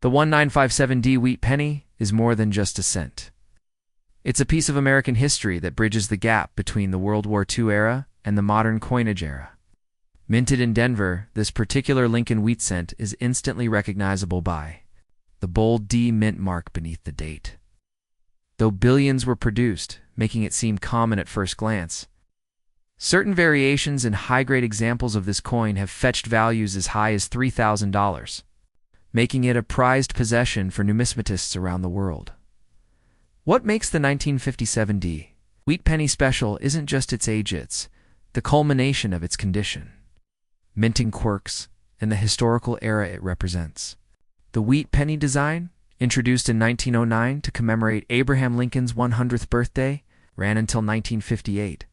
The 1957D wheat penny is more than just a cent. It's a piece of American history that bridges the gap between the World War II era and the modern coinage era. Minted in Denver, this particular Lincoln wheat cent is instantly recognizable by the bold D mint mark beneath the date. Though billions were produced, making it seem common at first glance, certain variations and high-grade examples of this coin have fetched values as high as $3,000, making it a prized possession for numismatists around the world. What makes the 1957D wheat penny special isn't just its age, it's the culmination of its condition, minting quirks, and the historical era it represents. The wheat penny design, introduced in 1909 to commemorate Abraham Lincoln's 100th birthday, ran until 1958.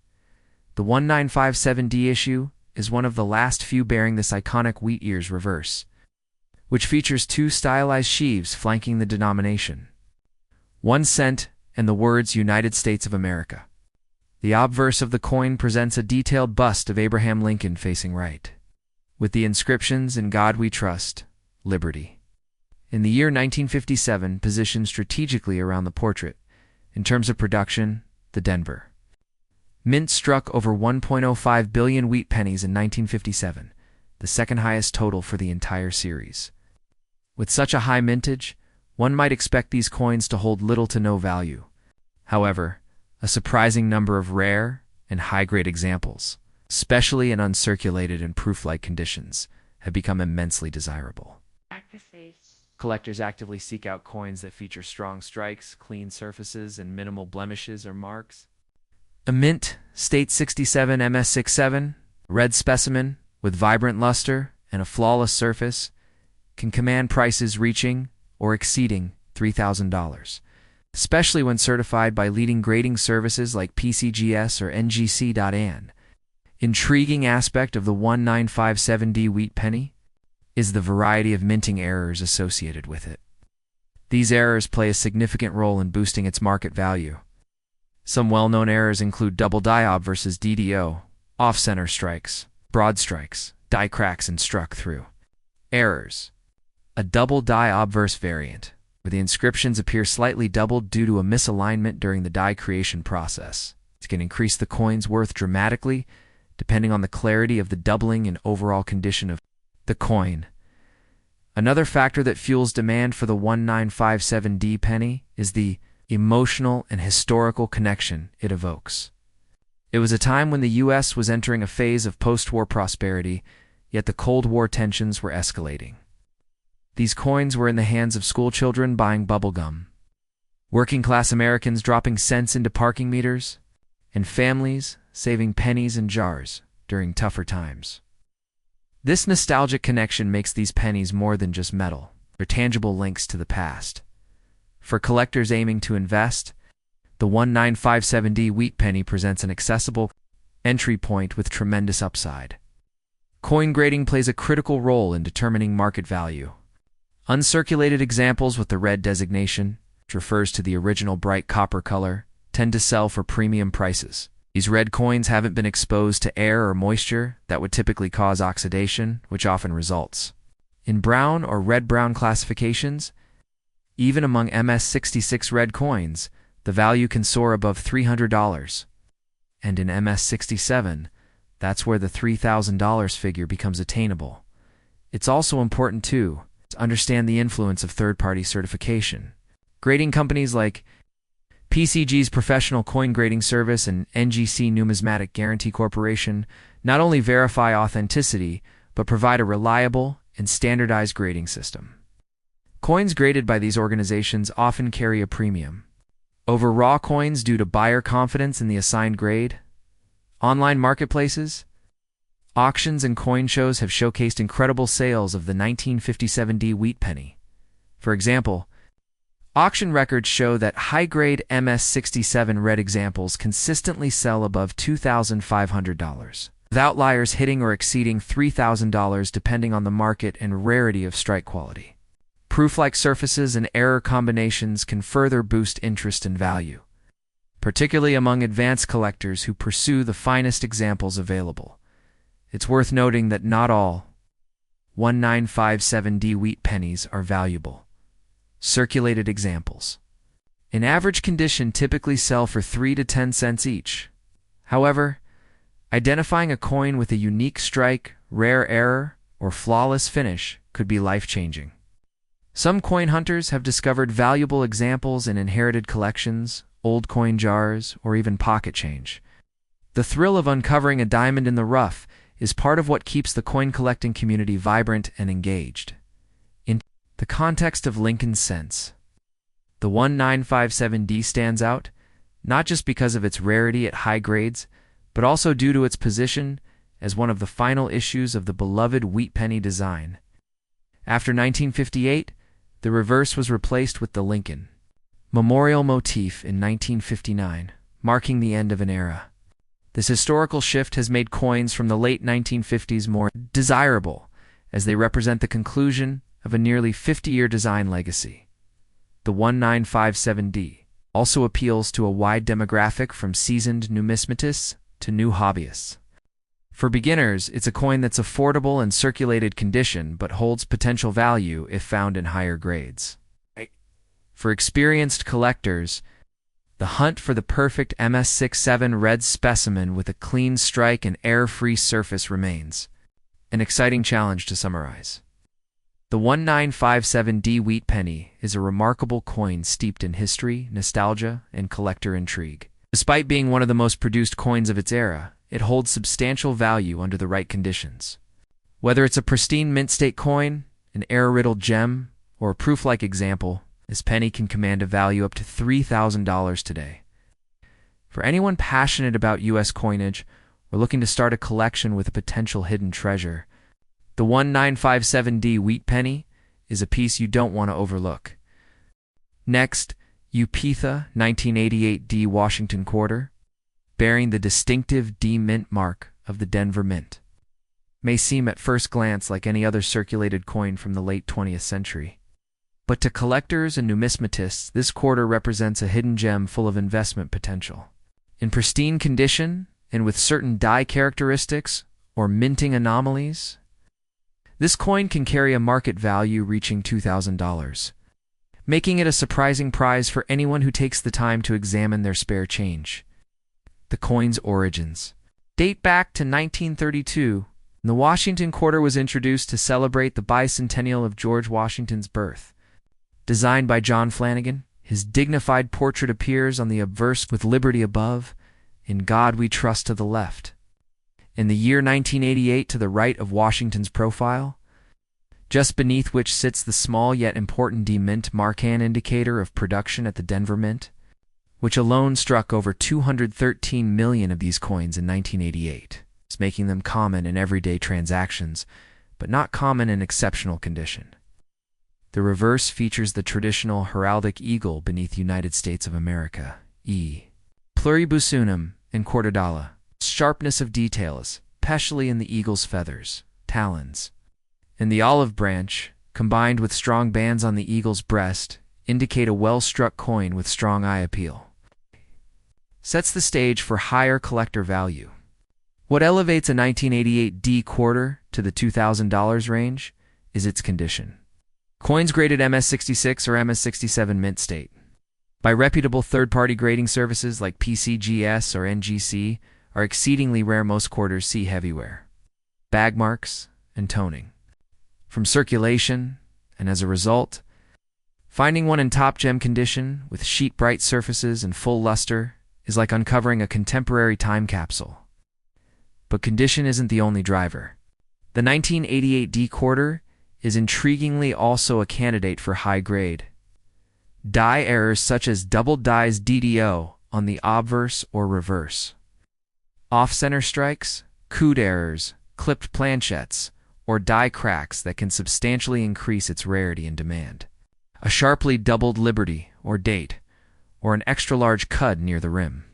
The 1957D issue is one of the last few bearing this iconic wheat ears reverse, which features two stylized sheaves flanking the denomination, 1 cent and the words United States of America. The obverse of the coin presents a detailed bust of Abraham Lincoln facing right, with the inscriptions "In God We Trust, Liberty." In the year 1957, positioned strategically around the portrait. In terms of production, the Denver Mint struck over 1.05 billion wheat pennies in 1957, the second highest total for the entire series. With such a high mintage, one might expect these coins to hold little to no value. However, a surprising number of rare and high-grade examples, especially in uncirculated and proof-like conditions, have become immensely desirable. Collectors actively seek out coins that feature strong strikes, clean surfaces, and minimal blemishes or marks. A mint State 67 MS67, red specimen with vibrant luster and a flawless surface, can command prices reaching or exceeding $3,000, especially when certified by leading grading services like PCGS or NGC.AN. Intriguing aspect of the 1957D wheat penny is the variety of minting errors associated with it. These errors play a significant role in boosting its market value. Some well-known errors include double die obverse versus DDO, off-center strikes, broad strikes, die cracks, and struck through. Errors: a double die obverse variant, where the inscriptions appear slightly doubled due to a misalignment during the die creation process. It can increase the coin's worth dramatically, depending on the clarity of the doubling and overall condition of the coin. Another factor that fuels demand for the 1957D penny is the emotional and historical connection it evokes. It was a time when the U.S. was entering a phase of post-war prosperity, yet the Cold War tensions were escalating. These coins were in the hands of schoolchildren buying bubblegum, working-class Americans dropping cents into parking meters, and families saving pennies in jars during tougher times. This nostalgic connection makes these pennies more than just metal. They're tangible links to the past. For collectors aiming to invest, the 1957D wheat penny presents an accessible entry point with tremendous upside. Coin grading plays a critical role in determining market value. Uncirculated examples with the red designation, which refers to the original bright copper color, tend to sell for premium prices. These red coins haven't been exposed to air or moisture that would typically cause oxidation, which often results in brown or red-brown classifications. Even among MS66 red coins, the value can soar above $300. And in MS67, that's where the $3,000 figure becomes attainable. It's also important, too, to understand the influence of third-party certification. Grading companies like PCG's Professional Coin Grading Service and NGC Numismatic Guarantee Corporation not only verify authenticity, but provide a reliable and standardized grading system. Coins graded by these organizations often carry a premium over raw coins due to buyer confidence in the assigned grade. Online marketplaces, auctions, and coin shows have showcased incredible sales of the 1957D wheat penny. For example, auction records show that high-grade MS67 red examples consistently sell above $2,500, with outliers hitting or exceeding $3,000 depending on the market and rarity of strike quality. Proof-like surfaces and error combinations can further boost interest and value, particularly among advanced collectors who pursue the finest examples available. It's worth noting that not all 1957D wheat pennies are valuable. Circulated examples. In average condition typically sell for 3 to 10 cents each. However, identifying a coin with a unique strike, rare error, or flawless finish could be life-changing. Some coin hunters have discovered valuable examples in inherited collections, old coin jars, or even pocket change. The thrill of uncovering a diamond in the rough is part of what keeps the coin collecting community vibrant and engaged. In the context of Lincoln's cents, the 1957D stands out, not just because of its rarity at high grades, but also due to its position as one of the final issues of the beloved wheat penny design. After 1958, the reverse was replaced with the Lincoln Memorial motif in 1959, marking the end of an era. This historical shift has made coins from the late 1950s more desirable, as they represent the conclusion of a nearly 50-year design legacy. The 1957D also appeals to a wide demographic from seasoned numismatists to new hobbyists. For beginners, it's a coin that's affordable in circulated condition but holds potential value if found in higher grades. For experienced collectors, the hunt for the perfect MS67 red specimen with a clean strike and error-free surface remains an exciting challenge to summarize. The 1957D wheat penny is a remarkable coin steeped in history, nostalgia, and collector intrigue. Despite being one of the most produced coins of its era, it holds substantial value under the right conditions. Whether it's a pristine mint-state coin, an error-riddled gem, or a proof-like example, this penny can command a value up to $3,000 today. For anyone passionate about U.S. coinage or looking to start a collection with a potential hidden treasure, the 1957D wheat penny is a piece you don't want to overlook. Next, Upetha 1988D Washington Quarter, bearing the distinctive D Mint mark of the Denver Mint. May seem at first glance like any other circulated coin from the late 20th century. But to collectors and numismatists, this quarter represents a hidden gem full of investment potential. In pristine condition, and with certain die characteristics or minting anomalies, this coin can carry a market value reaching $2,000, making it a surprising prize for anyone who takes the time to examine their spare change. The coin's origins date back to 1932, when the Washington Quarter was introduced to celebrate the bicentennial of George Washington's birth. Designed by John Flanagan, his dignified portrait appears on the obverse with liberty above, in God we trust to the left. In the year 1988 to the right of Washington's profile, just beneath which sits the small yet important D Mint Marcan indicator of production at the Denver Mint, which alone struck over 213 million of these coins in 1988, making them common in everyday transactions, but not common in exceptional condition. The reverse features the traditional heraldic eagle beneath United States of America, E. Pluribus and Quartadala. Sharpness of detail, especially in the eagle's feathers, talons, and the olive branch, combined with strong bands on the eagle's breast, indicate a well-struck coin with strong eye appeal. Sets the stage for higher collector value. What elevates a 1988D quarter to the $2,000 range is its condition. Coins graded MS66 or MS67 mint state by reputable third-party grading services like PCGS or NGC are exceedingly rare. Most quarters see heavy wear, bag marks, and toning from circulation, and as a result, finding one in top gem condition with sheet-bright surfaces and full luster is like uncovering a contemporary time capsule. But condition isn't the only driver. The 1988D quarter is intriguingly also a candidate for high grade. Die errors such as double dies DDO on the obverse or reverse, off-center strikes, coud errors, clipped planchettes, or die cracks that can substantially increase its rarity and demand. A sharply doubled liberty or date, or an extra-large cud near the rim,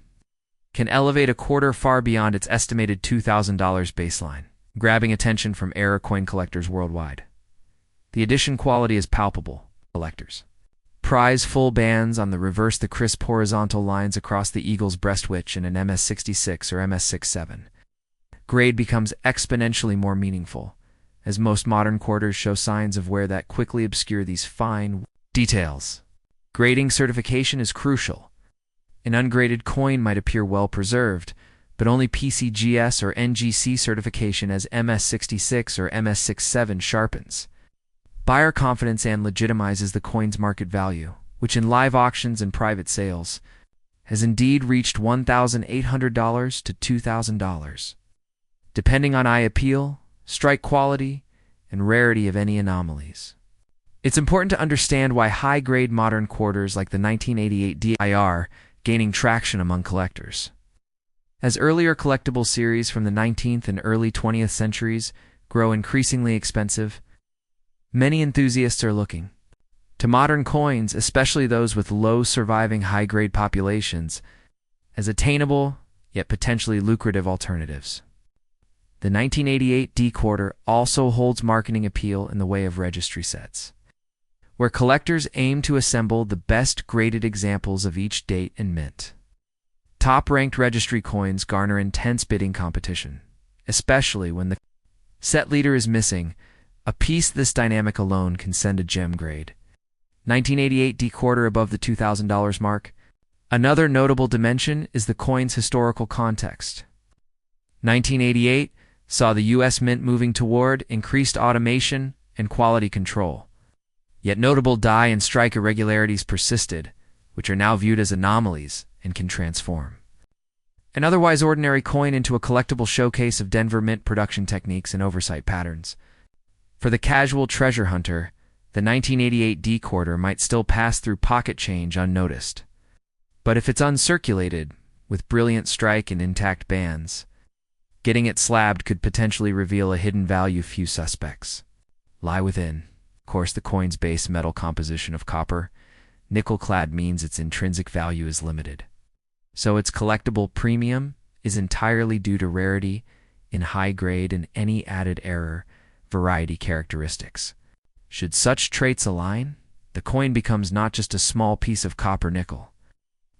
can elevate a quarter far beyond its estimated $2,000 baseline, grabbing attention from error coin collectors worldwide. The edition quality is palpable. Collectors prize full bands on the reverse, the crisp horizontal lines across the eagle's breast, which in an MS66 or MS67 grade becomes exponentially more meaningful, as most modern quarters show signs of wear that quickly obscure these fine Details. Grading certification is crucial. An ungraded coin might appear well preserved, but only PCGS or NGC certification as MS66 or MS67 sharpens buyer confidence and legitimizes the coin's market value, which in live auctions and private sales has indeed reached $1,800 to $2,000, depending on eye appeal, strike quality, and rarity of any anomalies. It's important to understand why high-grade modern quarters like the 1988 DI are gaining traction among collectors. As earlier collectible series from the 19th and early 20th centuries grow increasingly expensive, many enthusiasts are looking to modern coins, especially those with low surviving high-grade populations, as attainable yet potentially lucrative alternatives. The 1988 D quarter also holds marketing appeal in the way of registry sets, where collectors aim to assemble the best graded examples of each date and mint. Top-ranked registry coins garner intense bidding competition, especially when the set leader is missing. A piece this dynamic alone can send a gem grade. 1988 D quarter above the $2,000 mark. Another notable dimension is the coin's historical context. 1988 saw the U.S. Mint moving toward increased automation and quality control. Yet notable die and strike irregularities persisted, which are now viewed as anomalies and can transform an otherwise ordinary coin into a collectible showcase of Denver Mint production techniques and oversight patterns. For the casual treasure hunter, the 1988 D quarter might still pass through pocket change unnoticed. But if it's uncirculated, with brilliant strike and intact bands, getting it slabbed could potentially reveal a hidden value few suspects lie within. Of course, the coin's base metal composition of copper, nickel-clad means its intrinsic value is limited. So its collectible premium is entirely due to rarity in high grade and any added error variety characteristics. Should such traits align, the coin becomes not just a small piece of copper nickel,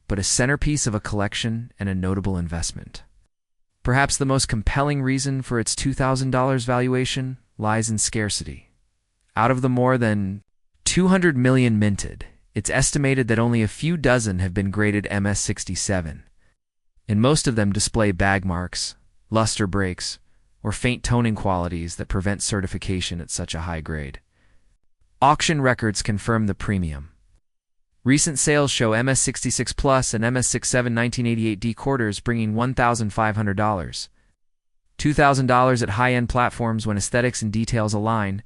but a centerpiece of a collection and a notable investment. Perhaps the most compelling reason for its $2,000 valuation lies in scarcity. Out of the more than 200 million minted, it's estimated that only a few dozen have been graded MS67, and most of them display bag marks, luster breaks, or faint toning qualities that prevent certification at such a high grade. Auction records confirm the premium. Recent sales show MS66 Plus and MS67 1988 D quarters bringing $1,500, $2,000 at high-end platforms when aesthetics and details align,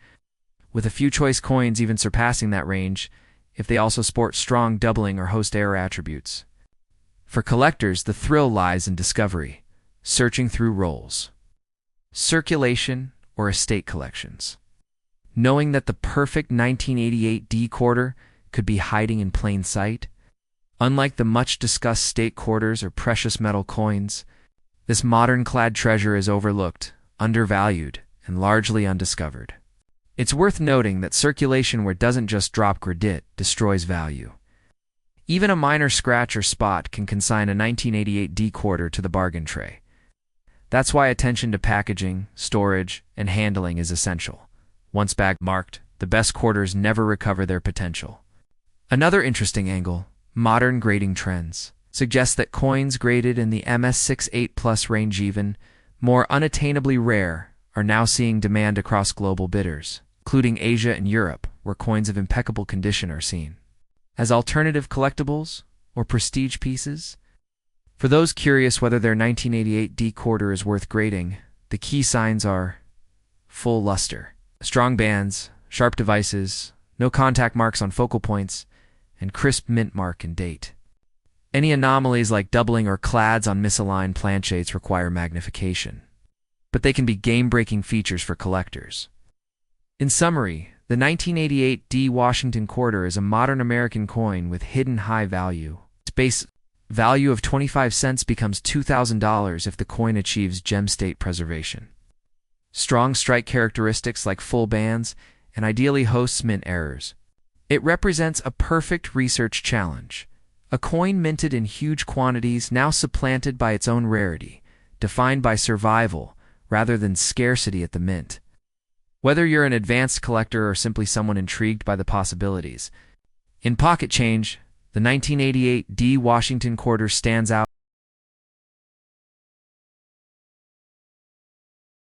with a few choice coins even surpassing that range if they also sport strong doubling or host error attributes. For collectors, the thrill lies in discovery, searching through rolls, circulation, or estate collections, knowing that the perfect 1988 D quarter could be hiding in plain sight. Unlike the much-discussed state quarters or precious metal coins, this modern-clad treasure is overlooked, undervalued, and largely undiscovered. It's worth noting that circulation where doesn't just drop gradit destroys value. Even a minor scratch or spot can consign a 1988 D quarter to the bargain tray. That's why attention to packaging, storage, and handling is essential. Once bag marked, the best quarters never recover their potential. Another interesting angle, modern grading trends, suggests that coins graded in the MS68 Plus range, even more unattainably rare, are now seeing demand across global bidders, including Asia and Europe, where coins of impeccable condition are seen as alternative collectibles or prestige pieces. For those curious whether their 1988 D quarter is worth grading, the key signs are full luster, strong bands, sharp devices, no contact marks on focal points, and crisp mint mark and date. Any anomalies like doubling or clads on misaligned planchettes require magnification, but they can be game-breaking features for collectors. In summary, the 1988 D Washington quarter is a modern American coin with hidden high value. Its base value of 25 cents becomes $2,000 if the coin achieves gem state preservation. Strong strike characteristics like full bands and ideally hosts mint errors. It represents a perfect research challenge. A coin minted in huge quantities now supplanted by its own rarity, defined by survival rather than scarcity at the mint. Whether you're an advanced collector or simply someone intrigued by the possibilities, In pocket change, the 1988 D Washington quarter stands out